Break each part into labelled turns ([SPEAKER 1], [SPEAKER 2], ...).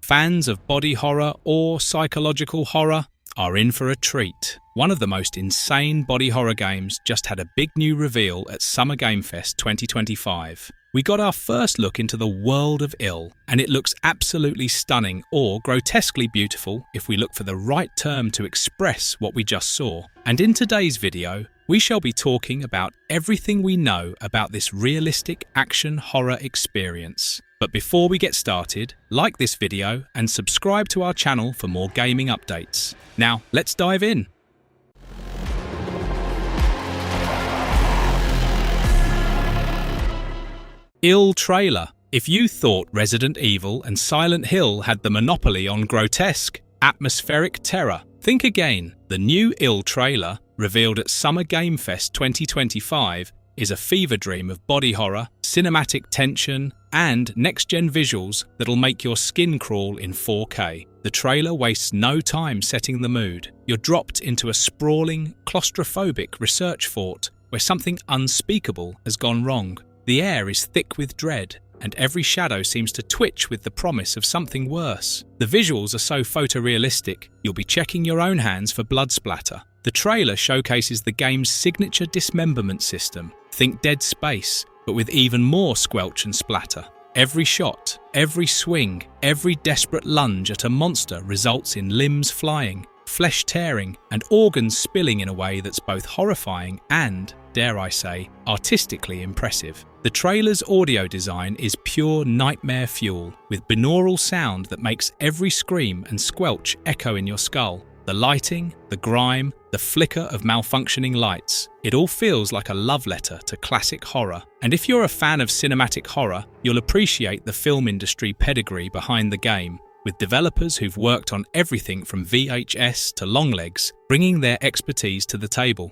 [SPEAKER 1] Fans of body horror or psychological horror are in for a treat. One of the most insane body horror games just had a big new reveal at Summer Game Fest 2025. We got our first look into the world of Ill, and it looks absolutely stunning or grotesquely beautiful if we look for the right term to express what we just saw. And in today's video, we shall be talking about everything we know about this realistic action horror experience. But before we get started, like this video and subscribe to our channel for more gaming updates. Now, let's dive in. Ill trailer. If you thought Resident Evil and Silent Hill had the monopoly on grotesque, atmospheric terror, think again. The new Ill trailer, revealed at Summer Game Fest 2025, is a fever dream of body horror, cinematic tension, and next-gen visuals that'll make your skin crawl in 4K. The trailer wastes no time setting the mood. You're dropped into a sprawling, claustrophobic research fort where something unspeakable has gone wrong. The air is thick with dread, and every shadow seems to twitch with the promise of something worse. The visuals are so photorealistic, you'll be checking your own hands for blood splatter. The trailer showcases the game's signature dismemberment system. Think Dead Space, but with even more squelch and splatter. Every shot, every swing, every desperate lunge at a monster results in limbs flying, flesh tearing, and organs spilling in a way that's both horrifying and, dare I say, artistically impressive. The trailer's audio design is pure nightmare fuel, with binaural sound that makes every scream and squelch echo in your skull. The lighting, the grime, the flicker of malfunctioning lights. It all feels like a love letter to classic horror. And if you're a fan of cinematic horror, you'll appreciate the film industry pedigree behind the game, with developers who've worked on everything from VHS to Longlegs, bringing their expertise to the table.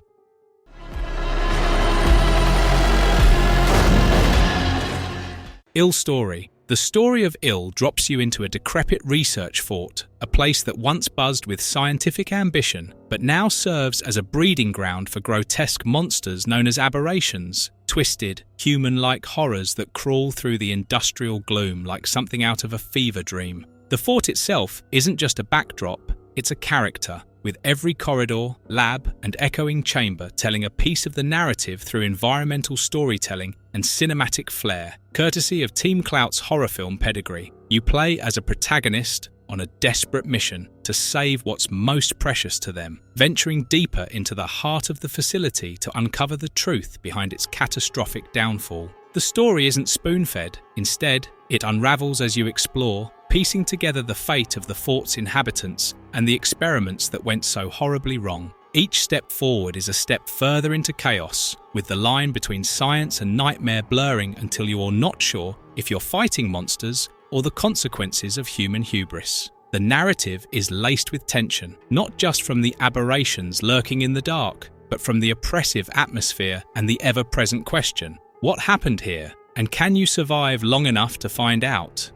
[SPEAKER 1] Ill story. The story of Ill drops you into a decrepit research fort, a place that once buzzed with scientific ambition, but now serves as a breeding ground for grotesque monsters known as aberrations, twisted, human-like horrors that crawl through the industrial gloom like something out of a fever dream. The fort itself isn't just a backdrop, it's a character, with every corridor, lab, and echoing chamber telling a piece of the narrative through environmental storytelling and cinematic flair. Courtesy of Team Clout's horror film pedigree, you play as a protagonist on a desperate mission to save what's most precious to them, venturing deeper into the heart of the facility to uncover the truth behind its catastrophic downfall. The story isn't spoon-fed. Instead, it unravels as you explore, piecing together the fate of the fort's inhabitants and the experiments that went so horribly wrong. Each step forward is a step further into chaos, with the line between science and nightmare blurring until you are not sure if you're fighting monsters or the consequences of human hubris. The narrative is laced with tension, not just from the aberrations lurking in the dark, but from the oppressive atmosphere and the ever-present question: what happened here, and can you survive long enough to find out?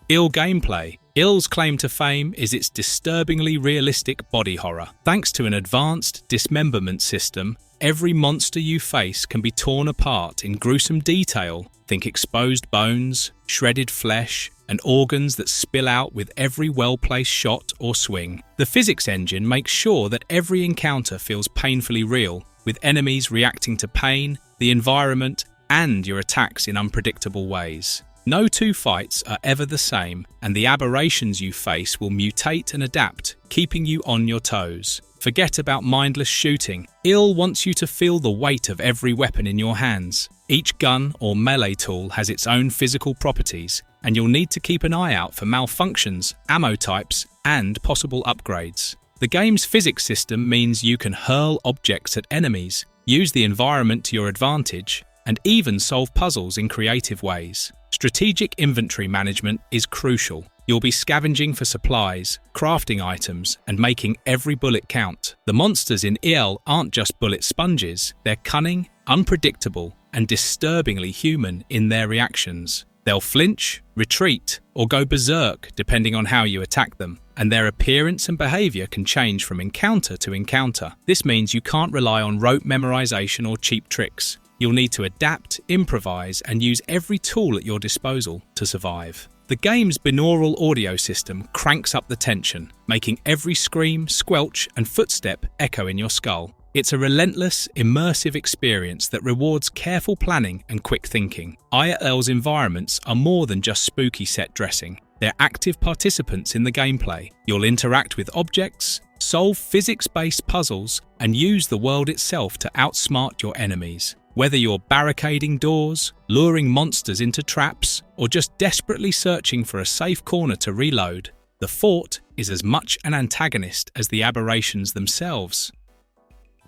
[SPEAKER 1] Ill gameplay. Ill's claim to fame is its disturbingly realistic body horror. Thanks to an advanced dismemberment system, every monster you face can be torn apart in gruesome detail. Think exposed bones, shredded flesh, and organs that spill out with every well-placed shot or swing. The physics engine makes sure that every encounter feels painfully real, with enemies reacting to pain, the environment, and your attacks in unpredictable ways. No two fights are ever the same, and the aberrations you face will mutate and adapt, keeping you on your toes. Forget about mindless shooting. Ill wants you to feel the weight of every weapon in your hands. Each gun or melee tool has its own physical properties, and you'll need to keep an eye out for malfunctions, ammo types, and possible upgrades. The game's physics system means you can hurl objects at enemies, use the environment to your advantage, and even solve puzzles in creative ways. Strategic inventory management is crucial. You'll be scavenging for supplies, crafting items, and making every bullet count. The monsters in Ill aren't just bullet sponges, they're cunning, unpredictable, and disturbingly human in their reactions. They'll flinch, retreat, or go berserk depending on how you attack them, and their appearance and behaviour can change from encounter to encounter. This means you can't rely on rote memorization or cheap tricks. You'll need to adapt, improvise, and use every tool at your disposal to survive. The game's binaural audio system cranks up the tension, making every scream, squelch, and footstep echo in your skull. It's a relentless, immersive experience that rewards careful planning and quick thinking. ILL's environments are more than just spooky set dressing. They're active participants in the gameplay. You'll interact with objects, solve physics-based puzzles, and use the world itself to outsmart your enemies. Whether you're barricading doors, luring monsters into traps, or just desperately searching for a safe corner to reload, the fort is as much an antagonist as the aberrations themselves.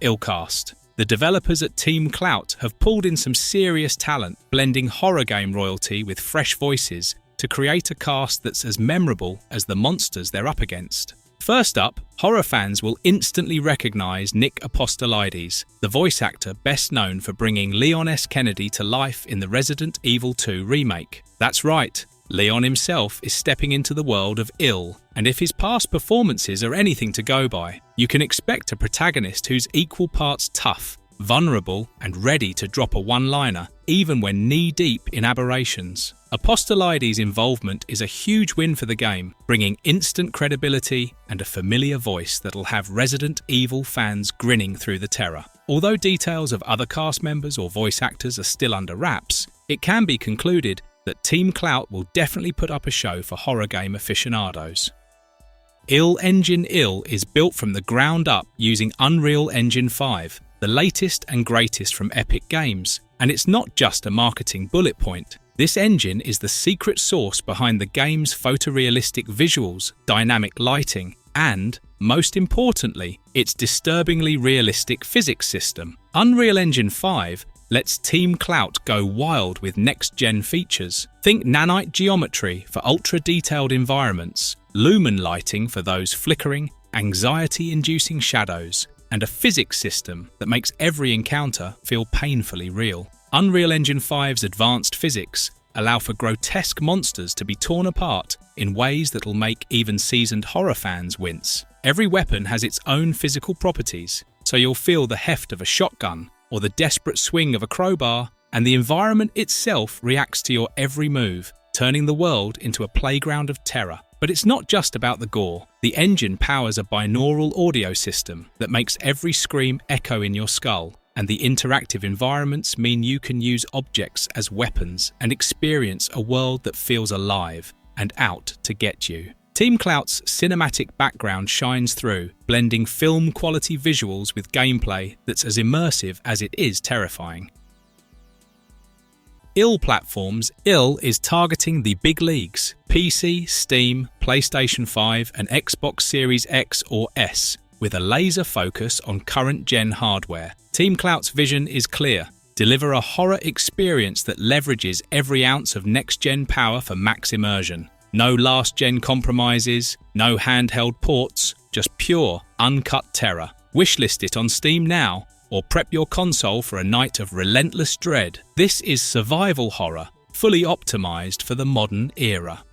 [SPEAKER 1] Illcast. The developers at Team Clout have pulled in some serious talent, blending horror game royalty with fresh voices to create a cast that's as memorable as the monsters they're up against. First up, horror fans will instantly recognise Nick Apostolides, the voice actor best known for bringing Leon S. Kennedy to life in the Resident Evil 2 remake. That's right, Leon himself is stepping into the world of Ill, and if his past performances are anything to go by, you can expect a protagonist who's equal parts tough, vulnerable, and ready to drop a one-liner, even when knee-deep in aberrations. Apostolides' involvement is a huge win for the game, bringing instant credibility and a familiar voice that'll have Resident Evil fans grinning through the terror. Although details of other cast members or voice actors are still under wraps, it can be concluded that Team Clout will definitely put up a show for horror game aficionados. Ill Engine Ill is built from the ground up using Unreal Engine 5, the latest and greatest from Epic Games, and it's not just a marketing bullet point. This engine is the secret sauce behind the game's photorealistic visuals, dynamic lighting, and, most importantly, its disturbingly realistic physics system. Unreal Engine 5 lets Team Clout go wild with next-gen features. Think nanite geometry for ultra-detailed environments, lumen lighting for those flickering, anxiety-inducing shadows, and a physics system that makes every encounter feel painfully real. Unreal Engine 5's advanced physics allow for grotesque monsters to be torn apart in ways that'll make even seasoned horror fans wince. Every weapon has its own physical properties, so you'll feel the heft of a shotgun or the desperate swing of a crowbar, and the environment itself reacts to your every move, turning the world into a playground of terror. But it's not just about the gore. The engine powers a binaural audio system that makes every scream echo in your skull, and the interactive environments mean you can use objects as weapons and experience a world that feels alive and out to get you. Team Clout's cinematic background shines through, blending film-quality visuals with gameplay that's as immersive as it is terrifying. Ill platforms. Ill is targeting the big leagues: PC, Steam, PlayStation 5 and Xbox Series X or S, with a laser focus on current-gen hardware. Team Clout's vision is clear: deliver a horror experience that leverages every ounce of next-gen power for max immersion. No last-gen compromises, no handheld ports, just pure, uncut terror. Wishlist it on Steam now, or prep your console for a night of relentless dread. This is survival horror, fully optimized for the modern era.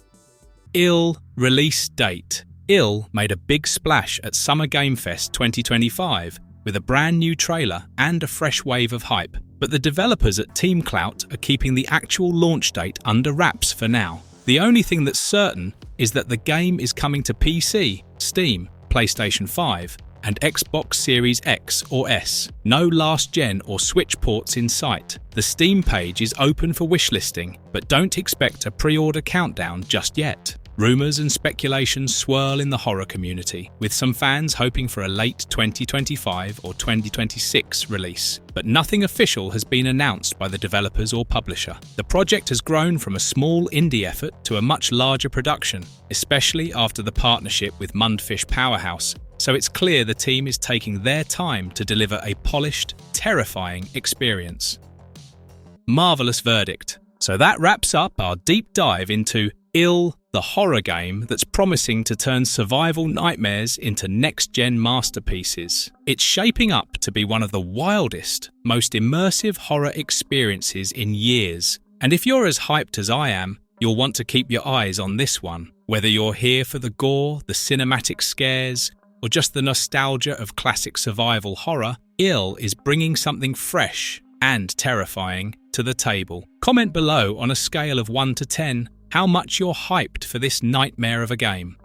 [SPEAKER 1] Ill release date. Ill made a big splash at Summer Game Fest 2025 with a brand new trailer and a fresh wave of hype, but the developers at Team Clout are keeping the actual launch date under wraps for now. The only thing that's certain is that the game is coming to PC, Steam, PlayStation 5, and Xbox Series X or S. No last-gen or Switch ports in sight. The Steam page is open for wishlisting, but don't expect a pre-order countdown just yet. Rumours and speculations swirl in the horror community, with some fans hoping for a late 2025 or 2026 release. But nothing official has been announced by the developers or publisher. The project has grown from a small indie effort to a much larger production, especially after the partnership with Mundfish Powerhouse, so it's clear the team is taking their time to deliver a polished, terrifying experience. Marvelous verdict. So that wraps up our deep dive into Ill, the horror game that's promising to turn survival nightmares into next-gen masterpieces. It's shaping up to be one of the wildest, most immersive horror experiences in years. And if you're as hyped as I am, you'll want to keep your eyes on this one. Whether you're here for the gore, the cinematic scares, or just the nostalgia of classic survival horror, Ill is bringing something fresh and terrifying to the table. Comment below on a scale of 1 to 10 how much you're hyped for this nightmare of a game.